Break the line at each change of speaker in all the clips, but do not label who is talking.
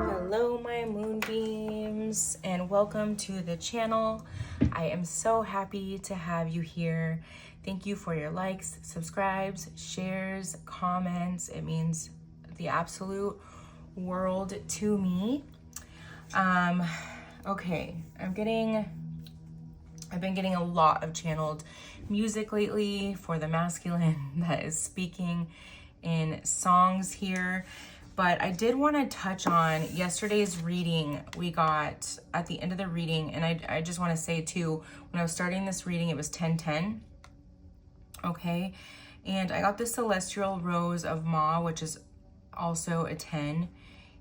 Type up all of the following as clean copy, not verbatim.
Hello, my moonbeams, and welcome to the channel. I am so happy to have you here. Thank you for your likes, subscribes, shares, comments. It means the absolute world to me. Okay, I've been getting a lot of channeled music lately for the masculine that is speaking in songs here. But I did want to touch on yesterday's reading we got at the end of the reading. And I just want to say too, when I was starting this reading, it was 10:10. Okay. And I got the Celestial Rose of Ma, which is also a 10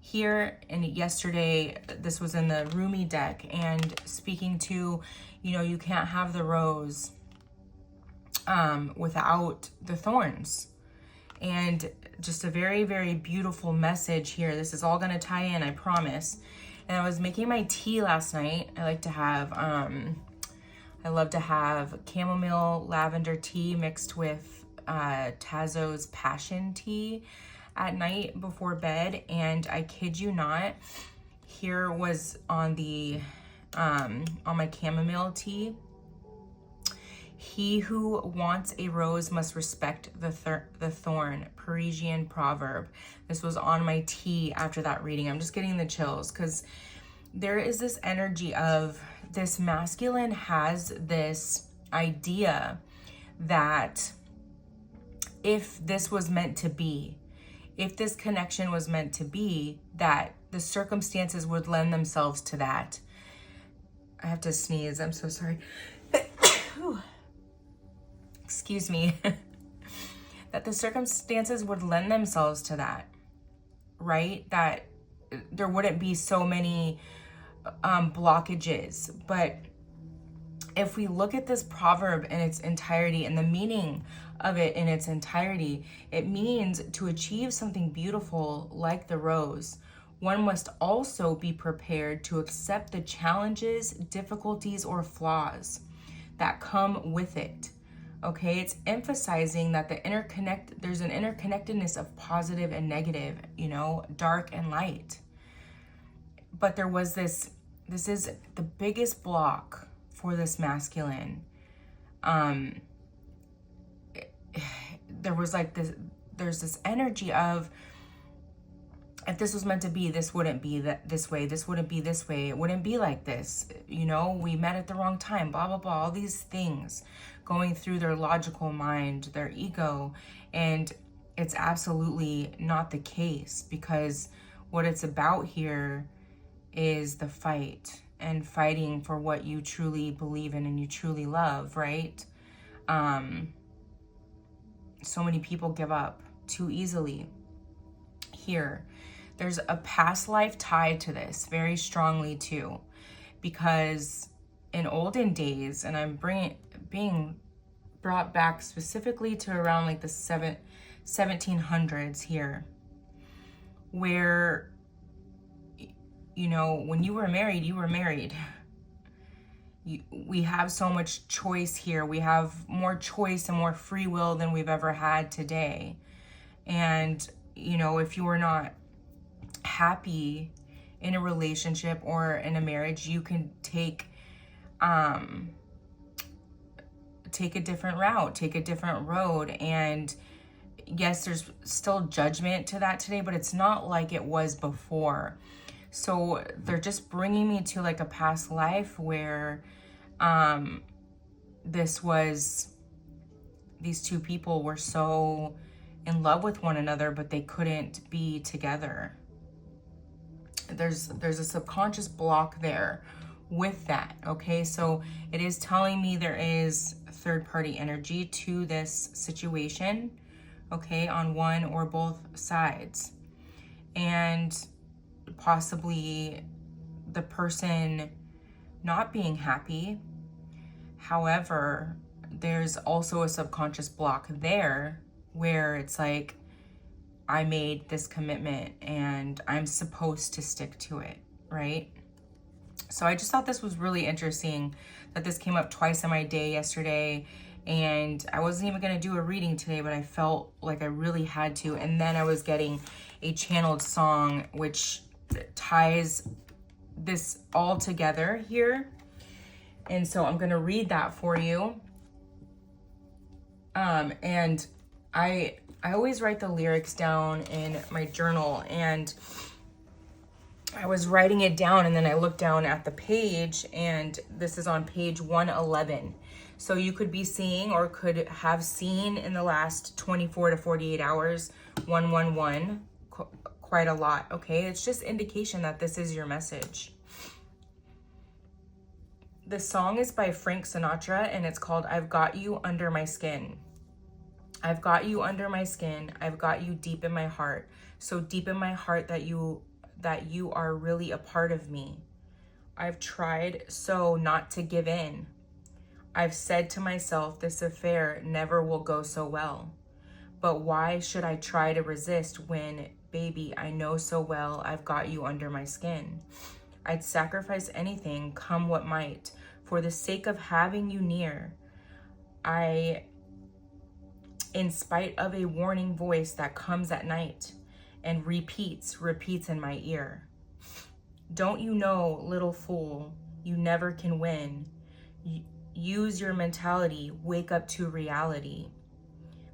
here. And yesterday, this was in the Rumi deck and speaking to, you can't have the rose without the thorns. And just a very, very beautiful message here. This is all going to tie in, I promise. And I was making my tea last night. I love to have chamomile lavender tea mixed with Tazo's passion tea at night before bed. And I kid you not, here was on my chamomile tea. He who wants a rose must respect the thorn, Parisian proverb. This was on my tea after that reading. I'm just getting the chills because there is this energy of this masculine has this idea that if this was meant to be, if this connection was meant to be, that the circumstances would lend themselves to that. I have to sneeze. I'm so sorry. Excuse me. That the circumstances would lend themselves to that, right? That there wouldn't be so many blockages. But if we look at this proverb in its entirety and the meaning of it in its entirety, it means to achieve something beautiful like the rose, one must also be prepared to accept the challenges, difficulties, or flaws that come with it. Okay, it's emphasizing that there's an interconnectedness of positive and negative, dark and light. But there was this is the biggest block for this masculine. There's this energy of, if this was meant to be, this wouldn't be this way. This wouldn't be this way. It wouldn't be like this. We met at the wrong time, blah, blah, blah. All these things going through their logical mind, their ego. And it's absolutely not the case, because what it's about here is the fight and fighting for what you truly believe in and you truly love, right? So many people give up too easily here. There's a past life tied to this very strongly too, because in olden days, and I'm being brought back specifically to around like the 1700s here, where, when you were married, you were married. We have so much choice here. We have more choice and more free will than we've ever had today. And, if you were not happy in a relationship or in a marriage, you can take a different route, take a different road. And yes, there's still judgment to that today, but it's not like it was before. So they're just bringing me to like a past life where these two people were so in love with one another, but they couldn't be together. There's a subconscious block there with that, okay? So it is telling me there is third-party energy to this situation, okay, on one or both sides. And possibly the person not being happy. However, there's also a subconscious block there where it's like, I made this commitment and I'm supposed to stick to it, right? So I just thought this was really interesting that this came up twice in my day yesterday, and I wasn't even going to do a reading today, but I felt like I really had to. And then I was getting a channeled song which ties this all together here. And so I'm going to read that for you. And I always write the lyrics down in my journal, and I was writing it down, and then I looked down at the page, and this is on page 111. So you could be seeing or could have seen in the last 24 to 48 hours, 111, quite a lot, okay? It's just indication that this is your message. The song is by Frank Sinatra, and it's called I've Got You Under My Skin. I've got you under my skin. I've got you deep in my heart. So deep in my heart that you are really a part of me. I've tried so not to give in. I've said to myself, this affair never will go so well. But why should I try to resist when, baby, I know so well I've got you under my skin? I'd sacrifice anything, come what might, for the sake of having you near. In spite of a warning voice that comes at night and repeats in my ear. Don't you know, little fool, you never can win. Use your mentality, wake up to reality.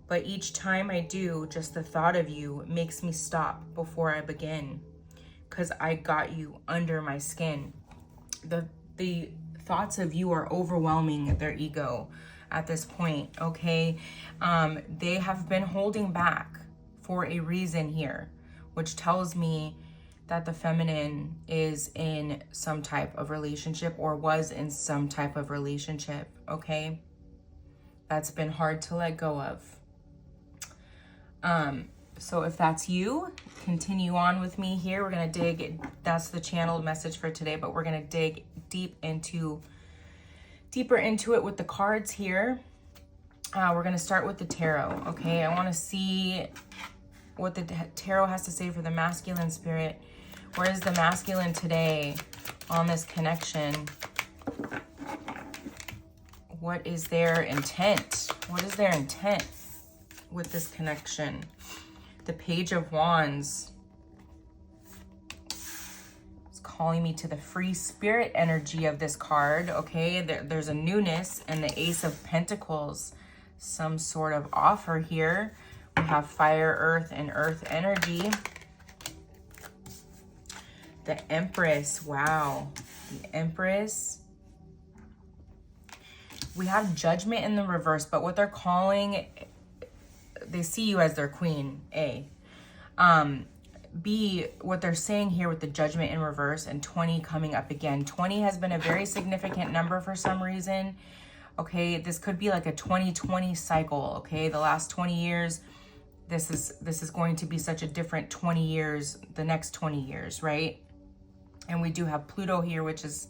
But each time I do, just the thought of you makes me stop before I begin. 'Cause I got you under my skin. The thoughts of you are overwhelming their ego at this point, okay? They have been holding back for a reason here, which tells me that the feminine is in some type of relationship or was in some type of relationship, okay? That's been hard to let go of. So if that's you, continue on with me here. We're going to dig, that's the channeled message for today, but we're going to dig deeper into it with the cards here. We're going to start with the tarot, okay? I want to see what the tarot has to say for the masculine spirit. Where is the masculine today on this connection? What is their intent? What is their intent with this connection? The Page of Wands. It's calling me to the free spirit energy of this card, okay? There's a newness, and the Ace of Pentacles. Some sort of offer here. We have fire, earth, and earth energy. The Empress, wow. The Empress. We have Judgment in the reverse, but what they're calling, they see you as their queen, A. B, what they're saying here with the Judgment in reverse and 20 coming up again. 20 has been a very significant number for some reason. Okay, this could be like a 2020 cycle, okay? The last 20 years, this is going to be such a different 20 years, the next 20 years, right? And we do have Pluto here, which is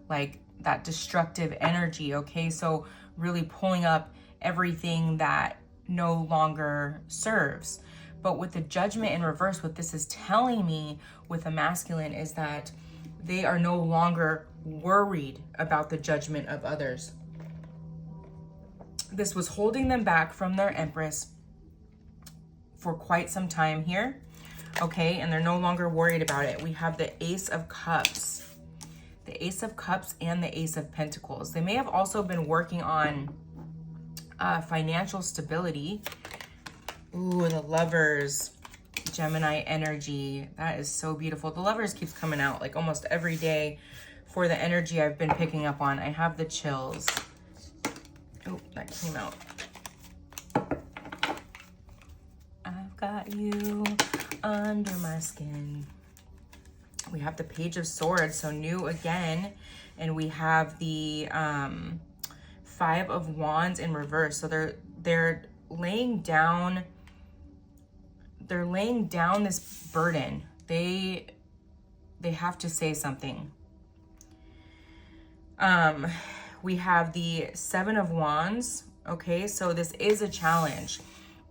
like that destructive energy, okay? So really pulling up everything that no longer serves. But with the Judgment in reverse, what this is telling me with the masculine is that they are no longer worried about the judgment of others. This was holding them back from their Empress for quite some time here, okay? And they're no longer worried about it. We have the Ace of Cups. The Ace of Cups and the Ace of Pentacles. They may have also been working on financial stability. Ooh, the Lovers, Gemini energy. That is so beautiful. The Lovers keeps coming out like almost every day for the energy I've been picking up on. I have the chills. Oh, that came out. I've got you under my skin. We have the Page of Swords, so new again. And we have the Five of Wands in reverse. So they're laying down this burden. They have to say something. We have the Seven of Wands. Okay, so this is a challenge.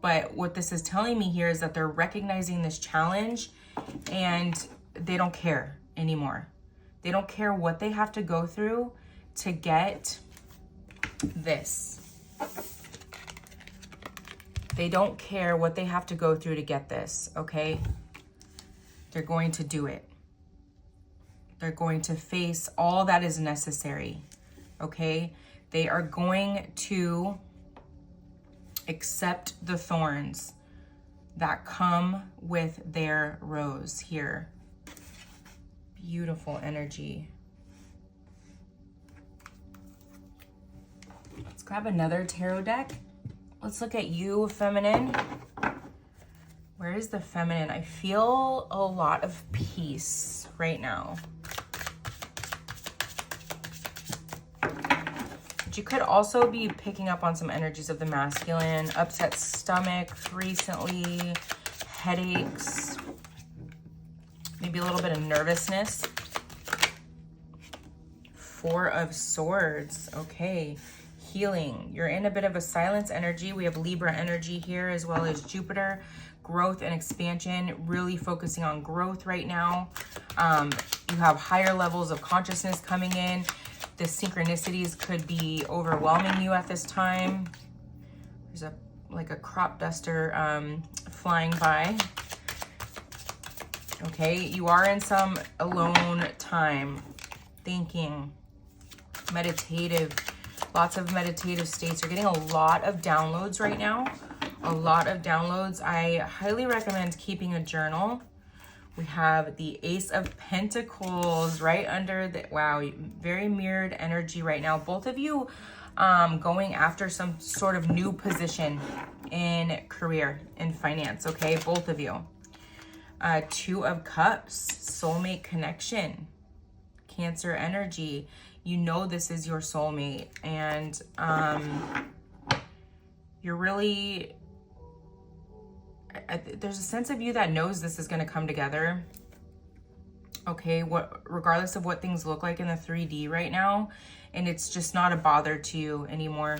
But what this is telling me here is that they're recognizing this challenge and they don't care anymore. They don't care what they have to go through to get this. They don't care what they have to go through to get this, okay? They're going to do it. They're going to face all that is necessary, okay? They are going to accept the thorns that come with their rose here. Beautiful energy. Let's grab another tarot deck. Let's look at you, feminine. Where is the feminine? I feel a lot of peace right now. But you could also be picking up on some energies of the masculine, upset stomach recently, headaches, maybe a little bit of nervousness. Four of Swords, okay. Healing. You're in a bit of a silence energy. We have Libra energy here as well as Jupiter. Growth and expansion, really focusing on growth right now. You have higher levels of consciousness coming in. The synchronicities could be overwhelming you at this time. There's like a crop duster flying by. Okay, you are in some alone time, thinking, meditative, lots of meditative states. You're getting a lot of downloads right now. A lot of downloads. I highly recommend keeping a journal. We have the Ace of Pentacles right under the, wow, very mirrored energy right now. Both of you going after some sort of new position in career and finance, okay? Both of you. Two of Cups, soulmate connection, Cancer energy. You know this is your soulmate, and you're really, there's a sense of you that knows this is going to come together, okay, regardless of what things look like in the 3D right now, and it's just not a bother to you anymore.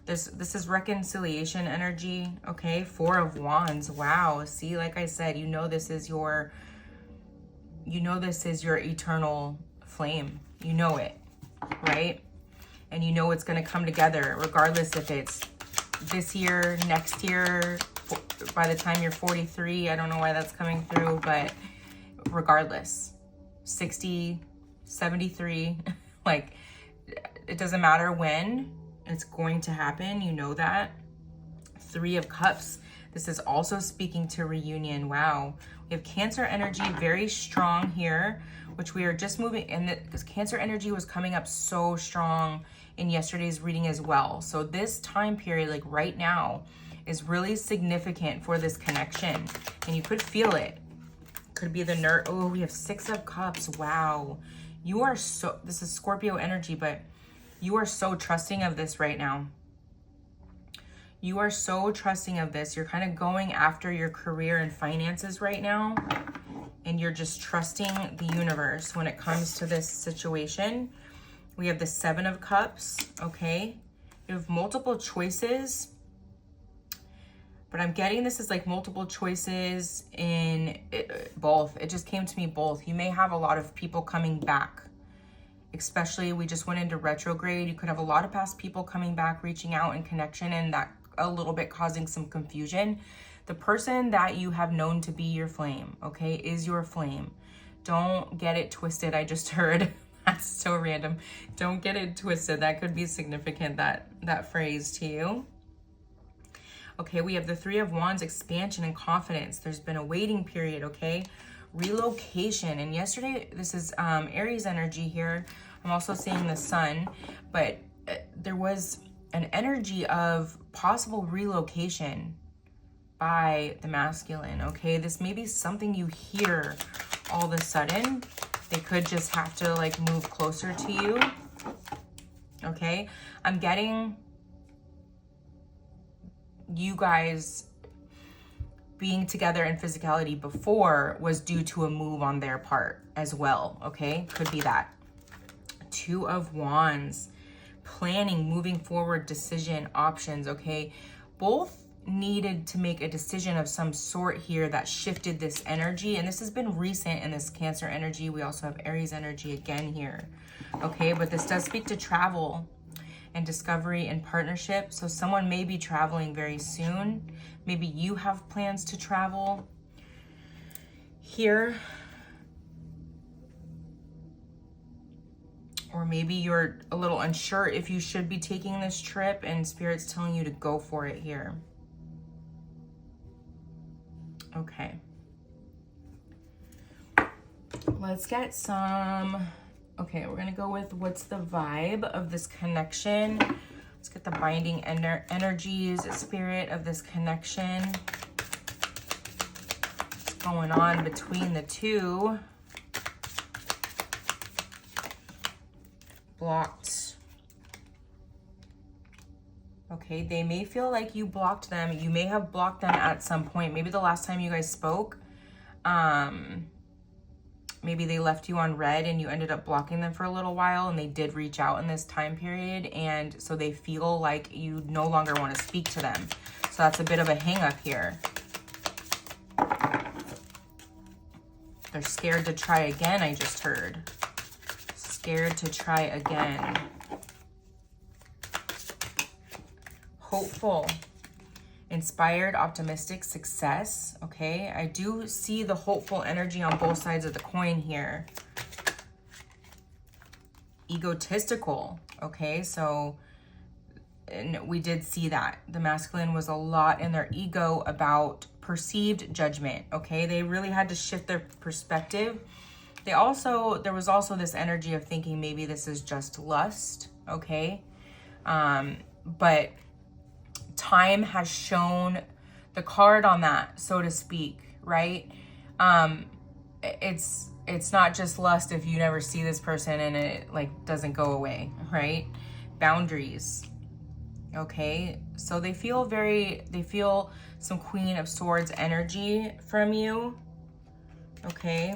This is reconciliation energy, okay? Four of Wands. Wow. See, like I said, you know this is your eternal flame. You know it, right? And you know it's going to come together regardless if it's this year, next year, by the time you're 43. I don't know why that's coming through, but regardless, 60, 73, like it doesn't matter when, it's going to happen. You know that. Three of Cups. This is also speaking to reunion. Wow. We have Cancer energy very strong here, which we are just moving, and this Cancer energy was coming up so strong in yesterday's reading as well. So this time period, like right now, is really significant for this connection, and you could feel it. Could be the oh, we have Six of Cups. Wow. You are so, this is Scorpio energy, but you are so trusting of this right now. You are so trusting of this. You're kind of going after your career and finances right now, and you're just trusting the universe when it comes to this situation. We have the Seven of Cups, okay? You have multiple choices, but I'm getting this is like multiple choices in both. It just came to me both. You may have a lot of people coming back, especially we just went into retrograde. You could have a lot of past people coming back, reaching out in connection, and that a little bit causing some confusion. The person that you have known to be your flame, okay, is your flame. Don't get it twisted. I just heard that's so random. Don't get it twisted. That could be significant, that phrase to you. Okay, we have the Three of Wands, expansion and confidence. There's been a waiting period, okay? Relocation. And yesterday, this is Aries energy here. I'm also seeing the sun, but there was an energy of possible relocation by the masculine, okay? This may be something you hear all of a sudden. They could just have to like move closer to you, okay? I'm getting you guys being together in physicality before was due to a move on their part as well, okay? Could be that. Two of Wands, planning, moving forward, decision, options, okay? Both needed to make a decision of some sort here that shifted this energy. And this has been recent in this Cancer energy. We also have Aries energy again here. Okay, but this does speak to travel and discovery and partnership. So someone may be traveling very soon. Maybe you have plans to travel here. Or maybe you're a little unsure if you should be taking this trip and Spirit's telling you to go for it here. Okay. Let's get some, okay, we're gonna go with what's the vibe of this connection. Let's get the binding energies, Spirit, of this connection. What's going on between the two? Blocked. Okay, they may feel like you blocked them. You may have blocked them at some point. Maybe the last time you guys spoke, maybe they left you on red and you ended up blocking them for a little while, and they did reach out in this time period, and so they feel like you no longer want to speak to them. So that's a bit of a hang up here. They're scared to try again, I just heard. Scared to try again. Hopeful, inspired, optimistic, success. Okay, I do see the hopeful energy on both sides of the coin here. Egotistical. Okay, so and we did see that the masculine was a lot in their ego about perceived judgment. Okay, they really had to shift their perspective. There was also this energy of thinking maybe this is just lust. Okay, but time has shown the card on that, so to speak, right? It's not just lust if you never see this person and it like doesn't go away, right? Boundaries. Okay, so they feel some Queen of Swords energy from you. Okay,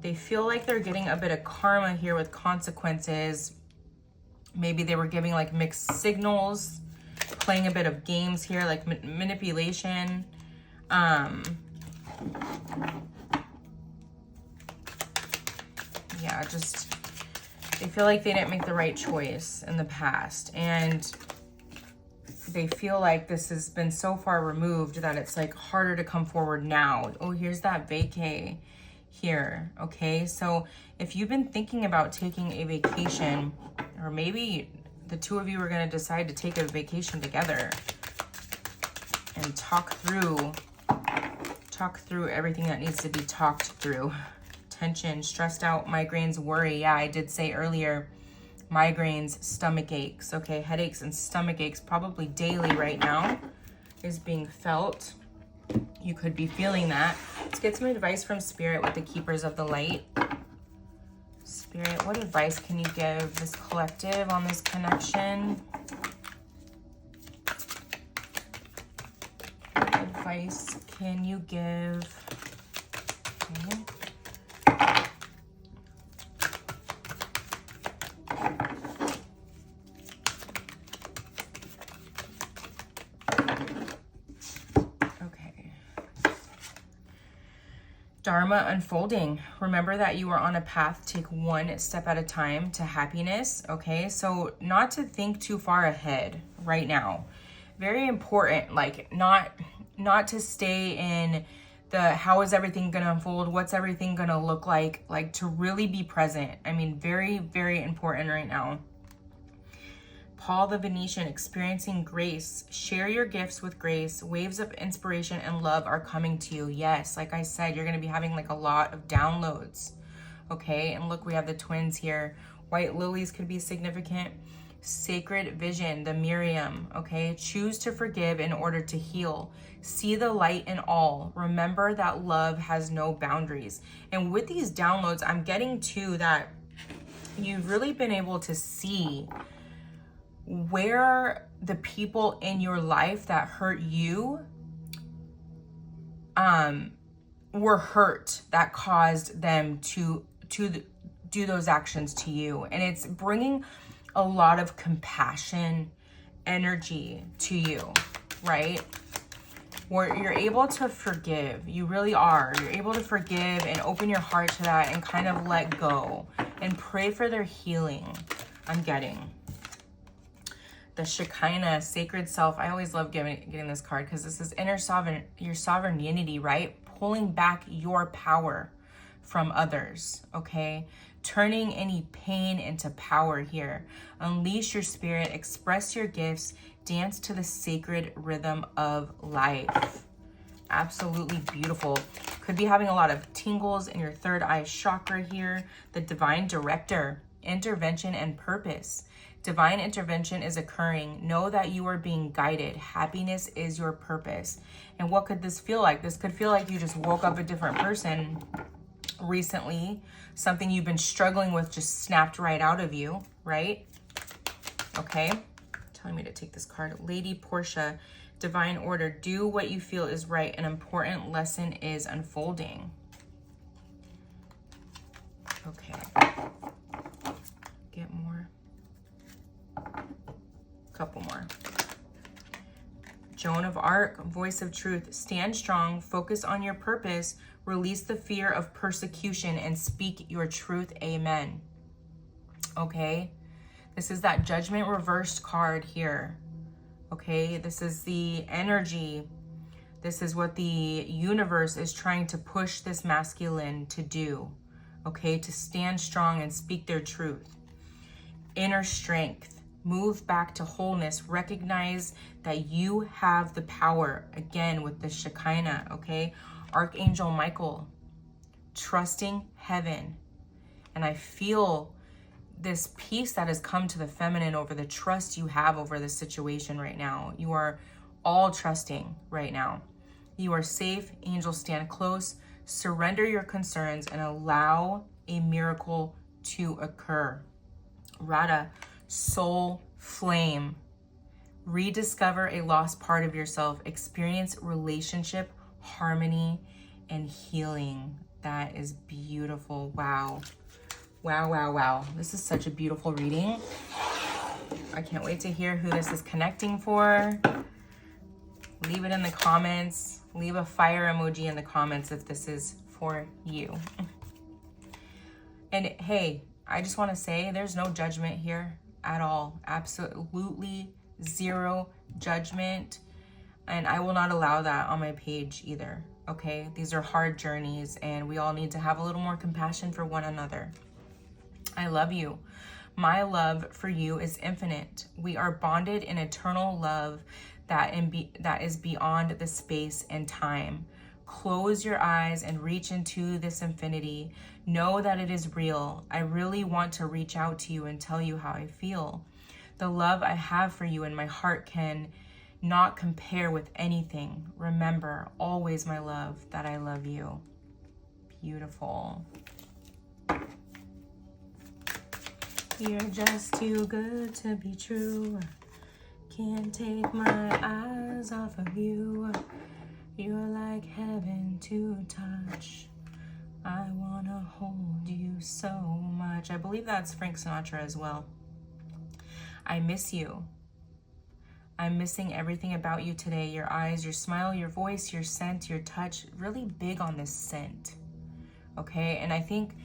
they feel like they're getting a bit of karma here with consequences. Maybe they were giving like mixed signals, playing a bit of games here, like manipulation. Yeah, just, they feel like they didn't make the right choice in the past. And they feel like this has been so far removed that it's like harder to come forward now. Oh, here's that vacay here. Okay, so if you've been thinking about taking a vacation, or maybe the two of you are going to decide to take a vacation together and talk through everything that needs to be talked through. Tension, stressed out, migraines, worry. Yeah, I did say earlier, migraines, stomach aches. Okay, headaches and stomach aches probably daily right now is being felt. You could be feeling that. Let's get some advice from Spirit with the Keepers of the Light. Spirit, what advice can you give this collective on this connection? What advice can you give? Okay. Dharma unfolding. Remember that you are on a path. Take one step at a time to happiness. Okay, so not to think too far ahead right now. Very important, like not to stay in the how is everything gonna unfold, what's everything gonna look like to really be present. I mean, very, very important right now. Paul the Venetian, experiencing grace. Share your gifts with grace. Waves of inspiration and love are coming to you. Yes, like I said, you're going to be having like a lot of downloads. Okay, and look, we have the twins here. White lilies could be significant. Sacred vision, the Miriam. Okay, choose to forgive in order to heal. See the light in all. Remember that love has no boundaries. And with these downloads, I'm getting to that you've really been able to see where the people in your life that hurt you were hurt, that caused them to do those actions to you. And it's bringing a lot of compassion energy to you, right? Where you're able to forgive. You really are. You're able to forgive and open your heart to that and kind of let go and pray for their healing. I'm getting the Shekinah, sacred self. I always love getting this card because this is your sovereignty, right? Pulling back your power from others, okay? Turning any pain into power here. Unleash your spirit, express your gifts, dance to the sacred rhythm of life. Absolutely beautiful. Could be having a lot of tingles in your third eye chakra here. The divine director, intervention and purpose. Divine intervention is occurring. Know that you are being guided. Happiness is your purpose. And what could this feel like? This could feel like you just woke up a different person recently. Something you've been struggling with just snapped right out of you, right? Okay. Telling me to take this card. Lady Portia, divine order. Do what you feel is right. An important lesson is unfolding. Okay. Get more. Couple more. Joan of Arc, voice of truth. Stand strong, focus on your purpose, release the fear of persecution, and speak your truth. Amen. Okay. This is that judgment reversed card here. Okay. This is the energy. This is what the universe is trying to push this masculine to do. Okay. To stand strong and speak their truth. Inner strength. Move back to wholeness. Recognize that you have the power. Again, with the Shekinah, okay? Archangel Michael, trusting heaven. And I feel this peace that has come to the feminine over the trust you have over this situation right now. You are all trusting right now. You are safe. Angels stand close. Surrender your concerns and allow a miracle to occur. Radha, soul flame. Rediscover a lost part of yourself. Experience relationship, harmony, and healing. That is beautiful. Wow. Wow, wow, wow. This is such a beautiful reading. I can't wait to hear who this is connecting for. Leave it in the comments. Leave a fire emoji in the comments if this is for you. And hey, I just want to say there's no judgment here at all. Absolutely zero judgment. And I will not allow that on my page either. Okay? These are hard journeys and we all need to have a little more compassion for one another. I love you. My love for you is infinite. We are bonded in eternal love that is beyond the space and time. Close your eyes and reach into this infinity. Know that it is real. I really want to reach out to you and tell you how I feel. The love I have for you in my heart can not compare with anything. Remember, always, my love, that I love you. Beautiful. You're just too good to be true. Can't take my eyes off of you. You're like heaven to touch. I wanna hold you so much. I believe that's Frank Sinatra as well. I miss you. I'm missing everything about you today. Your eyes, your smile, your voice, your scent, your touch. Really big on this scent. Okay, and I think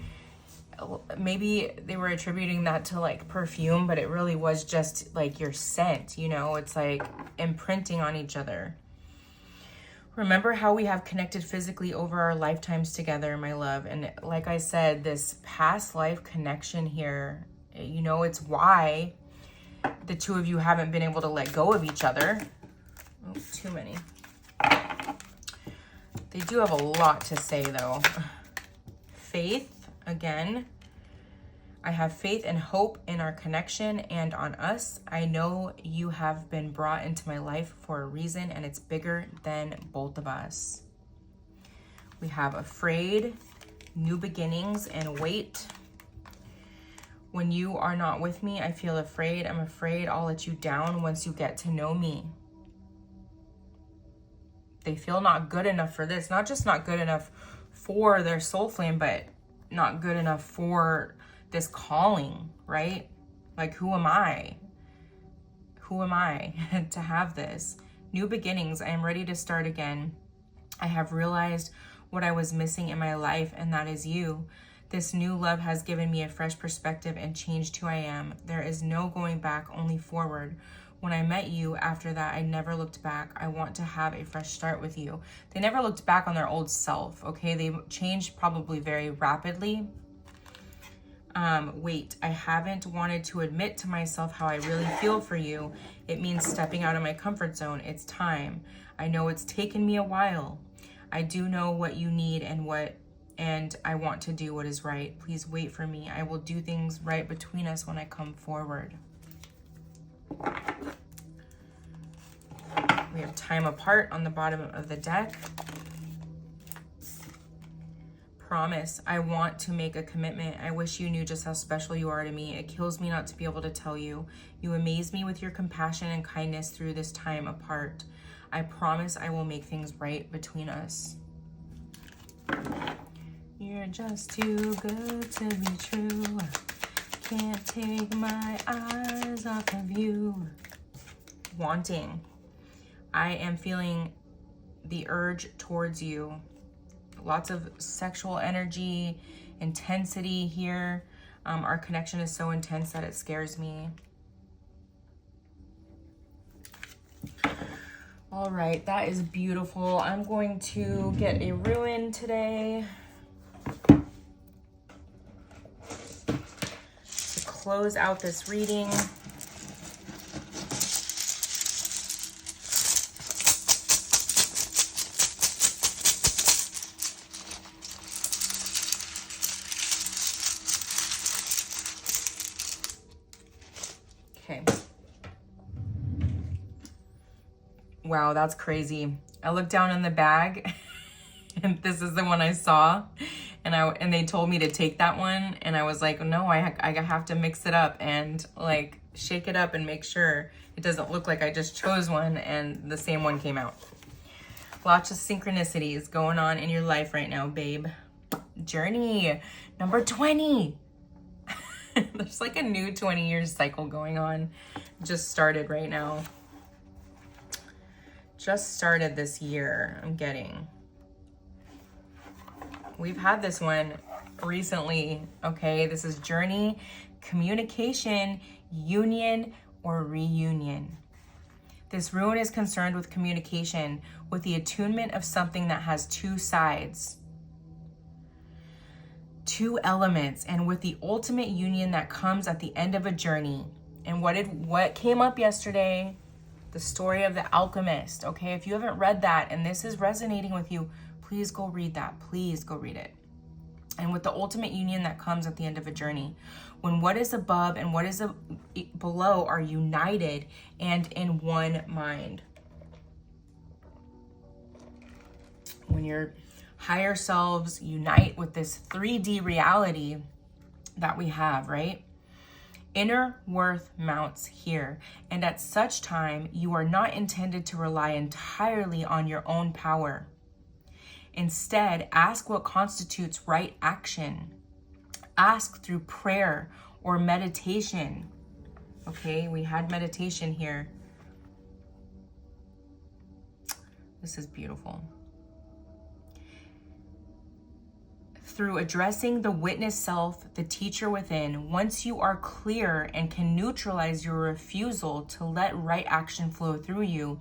maybe they were attributing that to like perfume, but it really was just like your scent, you know? It's like imprinting on each other. Remember how we have connected physically over our lifetimes together, my love. And like I said, this past life connection here, you know, it's why the two of you haven't been able to let go of each other. Oh, too many. They do have a lot to say though. Faith, again. I have faith and hope in our connection and on us. I know you have been brought into my life for a reason and it's bigger than both of us. We have afraid, new beginnings, and wait. When you are not with me, I feel afraid. I'm afraid I'll let you down once you get to know me. They feel not good enough for this. Not just not good enough for their soul flame, but not good enough for this calling, right? Like, who am I? Who am I to have this? New beginnings. I am ready to start again. I have realized what I was missing in my life, and that is you. This new love has given me a fresh perspective and changed who I am. There is no going back, only forward. When I met you, after that, I never looked back. I want to have a fresh start with you. They never looked back on their old self, okay? They changed probably very rapidly. Wait, I haven't wanted to admit to myself how I really feel for you. It means stepping out of my comfort zone. It's time. I know it's taken me a while. I do know what you need and I want to do what is right. Please wait for me. I will do things right between us when I come forward. We have time apart on the bottom of the deck. Promise. I want to make a commitment. I wish you knew just how special you are to me. It kills me not to be able to tell you. You amaze me with your compassion and kindness through this time apart. I promise I will make things right between us. You're just too good to be true. Can't take my eyes off of you. Wanting. I am feeling the urge towards you. Lots of sexual energy, intensity here. Our connection is so intense that it scares me. All right, that is beautiful. I'm going to get a ruin today to close out this reading. Okay. Wow, that's crazy. I looked down in the bag and this is the one I saw, and they told me to take that one, and I was like, no, I have to mix it up and like shake it up and make sure it doesn't look like I just chose one and the same one came out. Lots of synchronicities going on in your life right now, babe. Journey number 20. There's like a new 20-year cycle going on. Just started right now. Just started this year, I'm getting. We've had this one recently, okay? This is journey, communication, union, or reunion. This rune is concerned with communication, with the attunement of something that has two sides, two elements, and with the ultimate union that comes at the end of a journey. And what came up yesterday? The story of the alchemist, okay? If you haven't read that and this is resonating with you, please go read that. Please go read it. And with the ultimate union that comes at the end of a journey, when what is above and what is below are united and in one mind. When your higher selves unite with this 3D reality that we have, right? Inner worth mounts here, and at such time, you are not intended to rely entirely on your own power. Instead, ask what constitutes right action. Ask through prayer or meditation. Okay, we had meditation here. This is beautiful. Through addressing the witness self, the teacher within, once you are clear and can neutralize your refusal to let right action flow through you,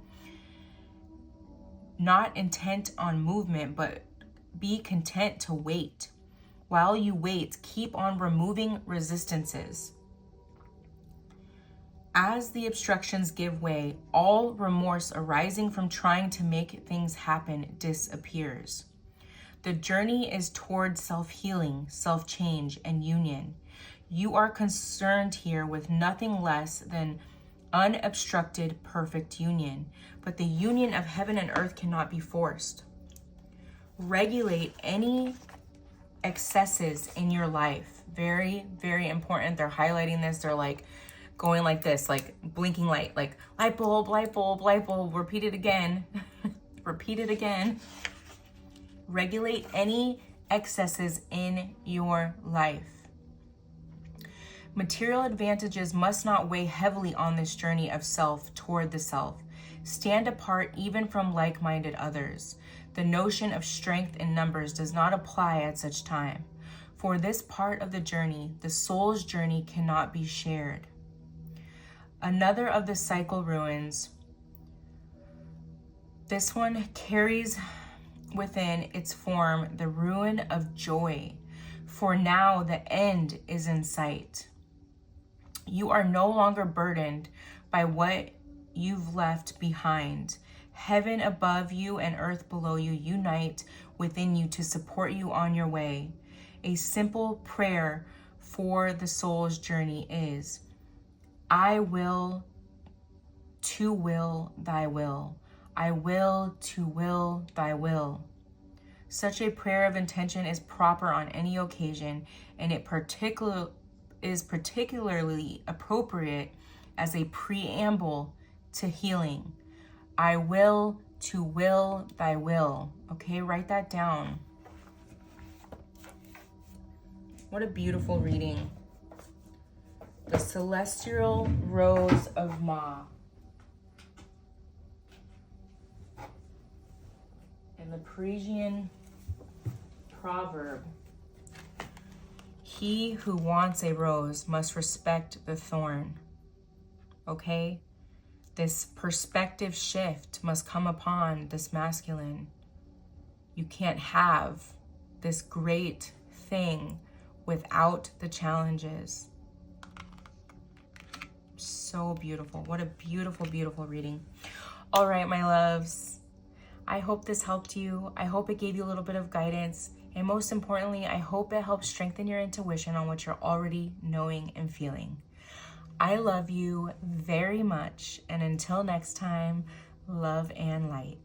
not intent on movement, but be content to wait. While you wait, keep on removing resistances. As the obstructions give way, all remorse arising from trying to make things happen disappears. The journey is toward self-healing, self-change, and union. You are concerned here with nothing less than unobstructed, perfect union. But the union of heaven and earth cannot be forced. Regulate any excesses in your life. Very, very important. They're highlighting this. They're like going like this, like blinking light, like light bulb, light bulb, light bulb. Repeat it again. Repeat it again. Regulate any excesses in your life. Material advantages must not weigh heavily on this journey of self toward the self. Stand apart even from like-minded others. The notion of strength in numbers does not apply at such time. For this part of the journey, the soul's journey cannot be shared. Another of the cycle ruins. This one carries within its form the ruin of joy, for now the end is in sight. You are no longer burdened by what you've left behind. Heaven above you and earth below you unite within you to support you on your way. A simple prayer for the soul's journey is, I will to will thy will. I will to will thy will. Such a prayer of intention is proper on any occasion, and it is particularly appropriate as a preamble to healing. I will to will thy will. Okay, write that down. What a beautiful reading. The Celestial Rose of Ma. And the Parisian proverb. He who wants a rose must respect the thorn. Okay? This perspective shift must come upon this masculine. You can't have this great thing without the challenges. So beautiful. What a beautiful, beautiful reading. All right, my loves. I hope this helped you. I hope it gave you a little bit of guidance. And most importantly, I hope it helps strengthen your intuition on what you're already knowing and feeling. I love you very much. And until next time, love and light.